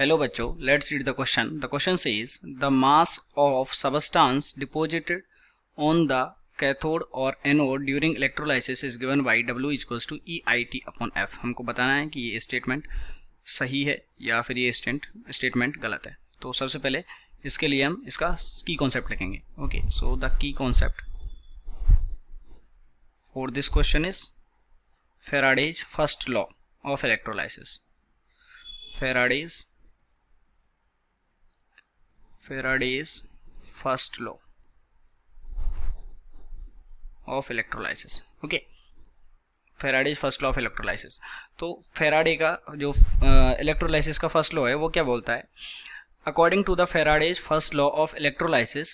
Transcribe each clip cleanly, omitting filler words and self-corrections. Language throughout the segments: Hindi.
Hello बच्चों, let's read the question. The question says the mass of substance deposited on the cathode or anode during electrolysis is given by W equals to EIT upon F. हमको बताना है कि ये स्टेटमेंट सही है या फिर ये स्टेटमेंट गलत है. तो सबसे पहले इसके लिए हम इसका की कॉन्सेप्ट लिखेंगे. Okay, so the key concept for this question is Faraday's first law of electrolysis. Faraday's first law of electrolysis. Okay, Faraday's first law of electrolysis. तो Faraday का जो electrolysis का first law है वो क्या बोलता है? According to the Faraday's first law of electrolysis,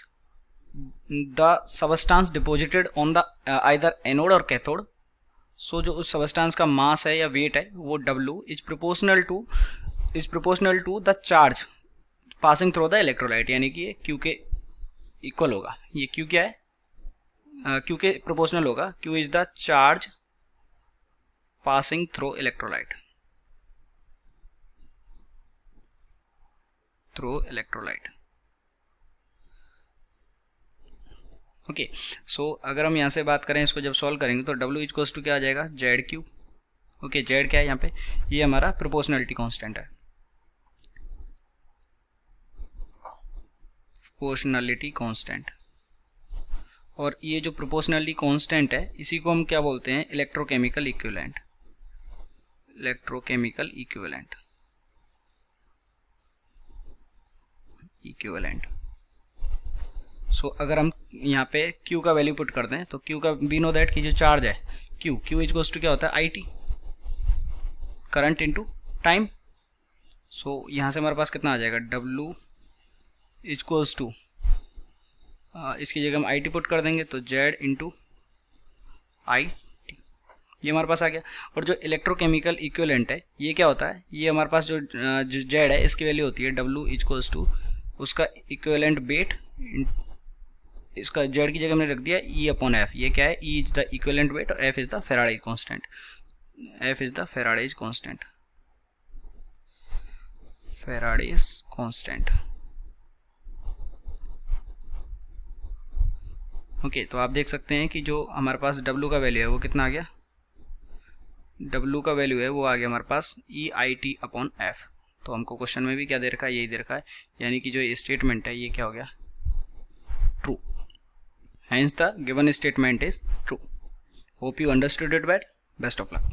the substance deposited on the either anode or cathode, सो जो उस सबस्टांस का मास है या वेट है वो W is proportional to the charge passing through the electrolyte, यानी कि ये Q के इक्वल होगा. ये Q क्या है? Q के प्रोपोर्शनल होगा. Q is the charge passing through electrolyte. Okay, so अगर हम यहाँ से बात करें, इसको जब सॉल्व करेंगे तो W इक्वल्स टू क्या आ जाएगा? ZQ. ओके, Z क्या है यहाँ पे? ये हमारा प्रोपोर्शनलिटी कांस्टेंट है. Proportionality constant. और ये जो प्रोपोर्शनलिटी कांस्टेंट है इसी को हम क्या बोलते हैं? Electrochemical equivalent. सो अगर हम यहाँ पे Q का वैल्यू पुट कर दें तो Q का वी नो दैट की जो चार्ज है Q इक्वल्स टू क्या होता है? IT, current into time. So यहाँ से हमारे पास कितना आ जाएगा? W इक्वल्स टू इसकी जगह हम IT पुट कर देंगे तो Z इंटू IT, ये हमारे पास आ गया. और जो इलेक्ट्रोकेमिकल इक्विवेलेंट है ये क्या होता है? ये हमारे पास जो Z है इसकी वैल्यू होती है W इक्वल्स टू उसका इक्विवेलेंट वेट. इसका Z की जगह हमने रख दिया E अपॉन F. ये क्या है? E is the equivalent weight और F is the Faraday's constant. Okay, तो आप देख सकते हैं कि जो हमारे पास W का वैल्यू है वो कितना आ गया? W का वैल्यू है वो आ गया हमारे पास EIT अपॉन F. तो हमको क्वेश्चन में भी क्या दे रखा है? यही दे रखा है, यानी कि जो ये स्टेटमेंट है ये क्या हो गया? True. Hence the given statement is true. Hope you understood it well. Best of luck.